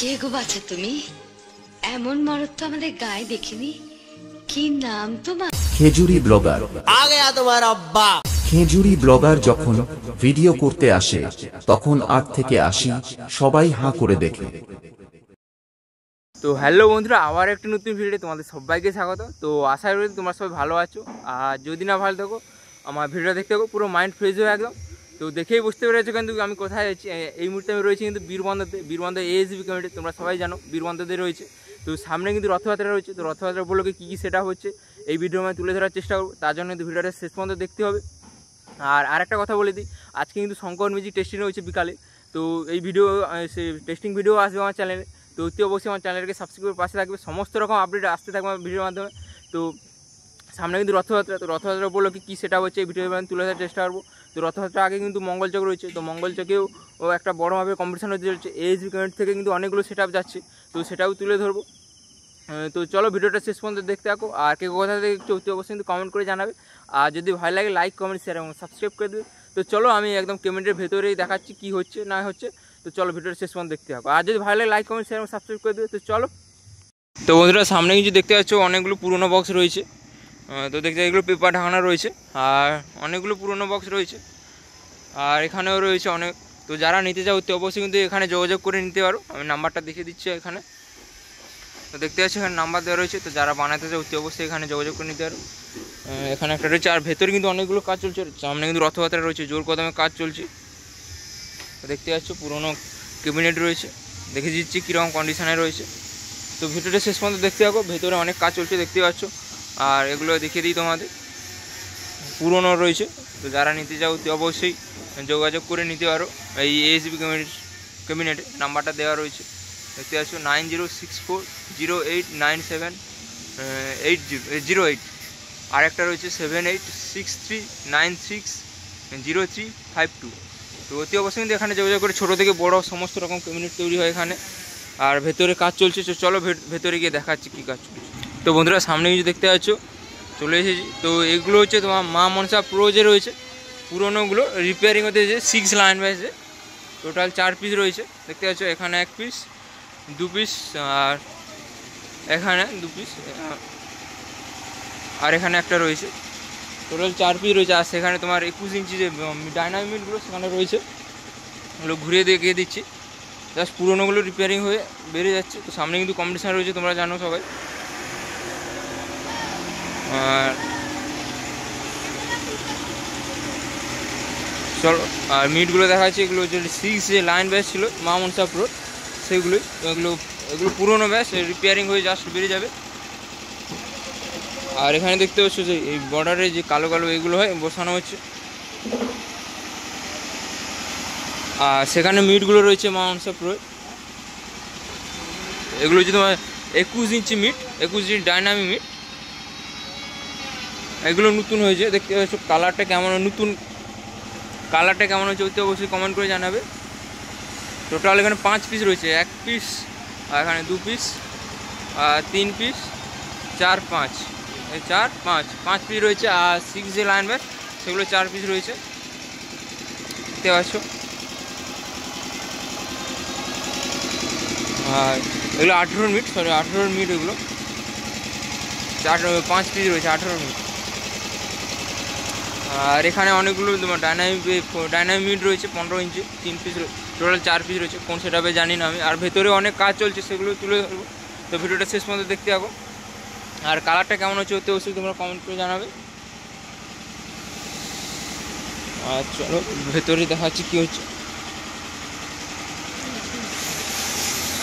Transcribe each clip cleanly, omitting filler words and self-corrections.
কে গো বাছা তুমি? এমন মরদ তো আমাদের গায়ে দেখিনি। কি নাম তোমার? খেজুরি ব্লগার। आ गया तुम्हारा अब्बा। খেজুরি ব্লগার যখন ভিডিও করতে আসে তখন 8 থেকে 80 সবাই হাঁ করে দেখে। তো হ্যালো বন্ধুরা, আবার একটি নতুন ভিডিওতে তোমাদের সবাইকে স্বাগত। তো আশা করি তোমরা সবাই ভালো আছো, আর যদি না ভালো থাকো আমার ভিডিওটা দেখতে থাকো, পুরো মাইন্ড ফ্রেশ হয়ে একদম। তো দেখেই বুঝতে পেরেছো কিন্তু আমি কোথায় আছি। এই মুহূর্তে আমি রয়েছি কিন্তু বীরবন্ধ এএসবি কমিটি, তোমরা সবাই জানো বীরবন্ধতে রয়েছে। তো সামনে কিন্তু রথযাত্রা রয়েছে, তো রথযাত্রা উপলক্ষে কী কী সেটা হচ্ছে এই ভিডিও আমি তুলে ধরার চেষ্টা করবো। তার জন্য কিন্তু ভিডিওটা শেষ পর্যন্ত দেখতে হবে। আর আরেকটা কথা বলে দিই, আজকে কিন্তু শঙ্কর মিউজিক টেস্টিং রয়েছে বিকালে। তো এই ভিডিও টেস্টিং ভিডিও আসবে আমার চ্যানেলে। তো অতি অবশ্যই আমার চ্যানেলকে সাবস্ক্রাইব করে পাশে থাকবে, সমস্ত রকম আপডেট আসতে থাকবে আমার ভিডিওর মাধ্যমে। তো সামনে কিন্তু রথযাত্রা, তো রথযাত্রা উপলক্ষে কী সেটা হচ্ছে এই ভিডিও আমি তুলে ধরার চেষ্টা করবো। তো রথযাত্রা আগে কিন্তু মঙ্গলচক রয়েছে, তো মঙ্গলচকেও একটা বড়োভাবে কম্পিটিশন হতে চলছে। এএসবি কমিটি থেকে কিন্তু অনেকগুলো সেট আপ যাচ্ছে, তো সেটাও তুলে ধরবো। তো চলো ভিডিওটা শেষ পর্যন্ত দেখতে থাকো। আর কে কোথা থেকে দেখছো অতি অবশ্যই কিন্তু কমেন্ট করে জানাবে, আর যদি ভালো লাগে লাইক কমেন্ট শেয়ার এবং সাবস্ক্রাইব করে দেবে। তো চলো আমি একদম কমেন্টের ভেতরেই দেখাচ্ছি কী হচ্ছে না হচ্ছে। তো চলো ভিডিওটা শেষ পর্যন্ত দেখতে থাকো, আর যদি ভালো লাগে লাইক কমেন্ট শেয়ার এবং সাবস্ক্রাইব করে দেবে। তো চলো। তো বন্ধুরা সামনে কিছু দেখতে পাচ্ছ অনেকগুলো পুরোনো বক্স রয়েছে। তো দেখতে এগুলো পেপার ঢাকানো রয়েছে, আর অনেকগুলো পুরোনো বক্স রয়েছে, আর এখানেও রয়েছে অনেক। তো যারা নিতে চাও অতি অবশ্যই কিন্তু এখানে যোগাযোগ করে নিতে পারো, আমি নাম্বারটা দেখিয়ে দিচ্ছি এখানে। তো দেখতে পাচ্ছি এখানে নাম্বার দেওয়া রয়েছে, তো যারা বানাতে চাও অতি অবশ্যই এখানে যোগাযোগ করে নিতে পারো। এখানে একটা রয়েছে, আর ভেতরে কিন্তু অনেকগুলো কাজ চলছে। সামনে কিন্তু রথযাত্রা রয়েছে, জোর কদমে কাজ চলছে। তো দেখতে পাচ্ছ পুরোনো ক্যাবিনেট রয়েছে, দেখে দিচ্ছি কীরকম কন্ডিশনে রয়েছে। তো ভিডিওটা শেষ পর্যন্ত দেখতে থাকো, ভেতরে অনেক কাজ চলছে দেখতে পাচ্ছ। আর এগুলো দেখিয়ে দিই তোমাদের, পুরোনো রয়েছে। তো যারা নিতে চাও অতি অবশ্যই যোগাযোগ করে নিতে পারো। এই এএসবি ক্যাবিনেটে নাম্বারটা দেওয়া রয়েছে, দেখতে পাচ্ছ 906408978008। আর একটা রয়েছে 7863960352। তো অতি অবশ্যই কিন্তু এখানে যোগাযোগ করে ছোটো থেকে বড় সমস্ত রকম ক্যাবিনেট তৈরি হয় এখানে। আর ভেতরে কাজ চলছে, চলো ভেতরে গিয়ে দেখাচ্ছি কী কাজ চলছে। তো বন্ধুরা সামনে কিছু দেখতে পাচ্ছ চলে এসেছি। তো এগুলো হচ্ছে তোমার মা মনসা প্রো যে রয়েছে, পুরোনোগুলো রিপেয়ারিং হতে যে 6 লাইন বাইসে টোটাল 4 পিস রয়েছে। দেখতে পাচ্ছ এখানে 1 পিস, 2 পিস, আর এখানে 2 পিস, আর এখানে একটা রয়েছে। টোটাল 4 পিস রয়েছে। আর সেখানে তোমার 21 ইঞ্চি যে ডাইনামিটগুলো সেখানে রয়েছে, ওগুলো ঘুরিয়ে দেখিয়ে দিচ্ছি। জাস্ট পুরোনোগুলো রিপেয়ারিং হয়ে বেরিয়ে যাচ্ছে। তো সামনে কিন্তু কম্পিটিশান রয়েছে, তোমরা জানো সবাই। আর চলো আর মিটগুলো দেখা যাচ্ছে, এগুলো যে 6 যে লাইন ব্যাস ছিল মা মনসা প্রো সেগুলোই। তো এগুলো পুরোনো ব্যাস, রিপেয়ারিং হয়ে জাস্ট বেরিয়ে যাবে। আর এখানে দেখতে পাচ্ছ যে এই বর্ডারে যে কালো কালো এগুলো হয় বসানো হচ্ছে। আর সেখানে মিটগুলো রয়েছে মা মনসা প্রো, এগুলো হচ্ছে তোমার 21 ইঞ্চি মিট, 21 ইঞ্চি ডাইনামিক মিট। এগুলো নতুন হয়েছে, দেখতে পাচ্ছ কালারটা কেমন, নতুন কালারটা কেমন হচ্ছে অতি অবশ্যই কমেন্ট করে জানাবে। টোটাল এখানে 5 পিস রয়েছে, 1 পিস, আর এখানে 2 পিস, আর 3 পিস, 4 5, 4 5 5 পিস রয়েছে। আর 6 যে লাইন ব্যাস সেগুলো 4 পিস রয়েছে, দেখতে পাচ্ছ। আর এগুলো 18 মিট, 18 মিট, এগুলো 5 পিস রয়েছে 18 মিট। আর এখানে অনেকগুলো তোমার ডাইনামিক রয়েছে 15 ইঞ্চি, 3 পিস, টোটাল 4 পিস রয়েছে। কোন সেটআপে জানি না আমি। আর ভেতরে অনেক কাজ চলছে, সেগুলো তুলে ধরবো। তো ভিডিওটা শেষ পর্যন্ত দেখতে থাকো। আর কালারটা কেমন হচ্ছে অতি অবশ্যই তোমরা কমেন্ট করে জানাবে। আর চলো ভেতরে দেখাচ্ছি কী হচ্ছে।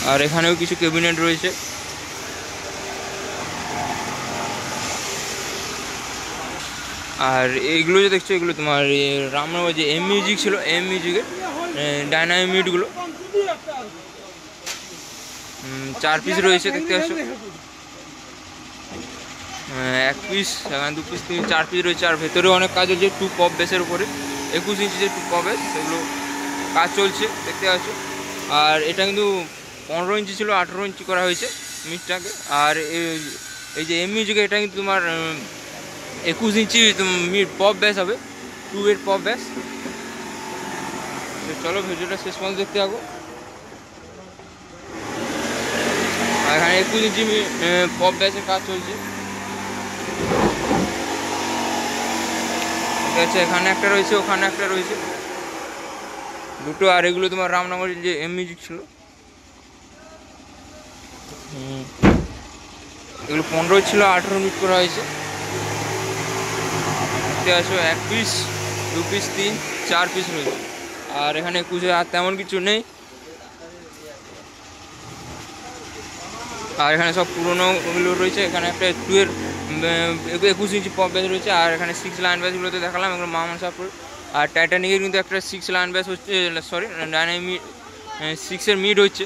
আর এখানেও কিছু ক্যাবিনেট রয়েছে। আর এইগুলো যে দেখছো এগুলো তোমার রামনগর যে এম মিউজিক ছিল, এম মিউজিকের ডাইনামিক মিটগুলো 4 পিস রয়েছে, দেখতে পাচ্ছ। 1 পিস, 2 পিস, 4 পিস রয়েছে। আর ভেতরে অনেক কাজ হচ্ছে 2 পপ বেসের উপরে, 21 ইঞ্চি যে 2 পপ বেস সেগুলো কাজ চলছে, দেখতে পাচ্ছ। আর এটা কিন্তু 15 ইঞ্চি ছিল, 18 ইঞ্চি করা হয়েছে মিটটাকে। আর এই যে এম মিউজিকে এটা কিন্তু তোমার 21 ইঞ্চি পপ ব্যাস হবে, 2 এর পপ ব্যাস। তো চলো ভিডিওটা শেষ পর্যন্ত দেখতে থাকো। 21 ইঞ্চি পপ ব্যাসের কাজ চলছে। ঠিক আছে, এখানে একটা রয়েছে, ওখানে একটা রয়েছে, দুটো। আর এগুলো তোমার রামনগরের যে এম মিউজিক ছিল, এগুলো 15 ছিল, 18 মিনিট করা হয়েছে। দেখতে আসো, 1 পিস, 2 পিস, 3, 4 পিস রয়েছে। আর এখানে 21 আর তেমন কিছু নেই। আর এখানে সব পুরোনোগুলো রয়েছে। এখানে একটা 21 ইঞ্চি পপ ব্যাস রয়েছে। আর এখানে 6 লাইন ব্যাসগুলোতে দেখালাম, এগুলো মামন সাপুর। আর টাইটানিকের কিন্তু একটা 6 লাইন ব্যাস হচ্ছে, সরি ডাইনামিক 6-এর মিড হচ্ছে।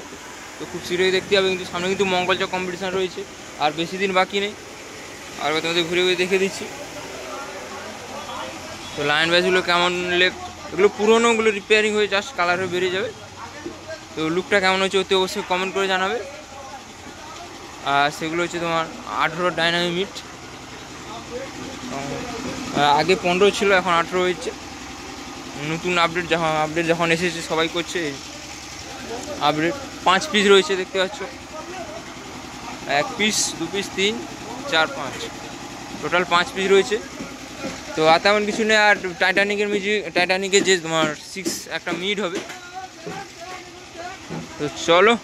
তো খুব শীঘ্রই দেখতে হবে। কিন্তু সামনে কিন্তু মঙ্গলচক কম্পিটিশান রয়েছে, আর বেশি দিন বাকি নেই। আর তোমাদের ঘুরে ঘুরে দেখে দিচ্ছি। তো লাইন ব্যাসগুলো কেমন এগুলো পুরোনোগুলো রিপেয়ারিং হয়ে জাস্ট কালার হয়ে বেরিয়ে যাবে। তো লুকটা কেমন হচ্ছে অতি অবশ্যই কমেন্ট করে জানাবে। আর সেগুলো হচ্ছে তোমার 18 ডাইনামিক মিট। আগে 15 ছিল, এখন 18 হয়েছে। নতুন আপডেট যখন এসেছে সবাই করছে আপডেট। 5 পিস রয়েছে, দেখতে পাচ্ছ, 1 পিস, 2 পিস, 3, 4, 5, টোটাল 5 পিস রয়েছে। তো আর তেমন কিছু নেই। আর টাইটানিকের যে তোমার 6 একটা মিড হবে। তো চলো।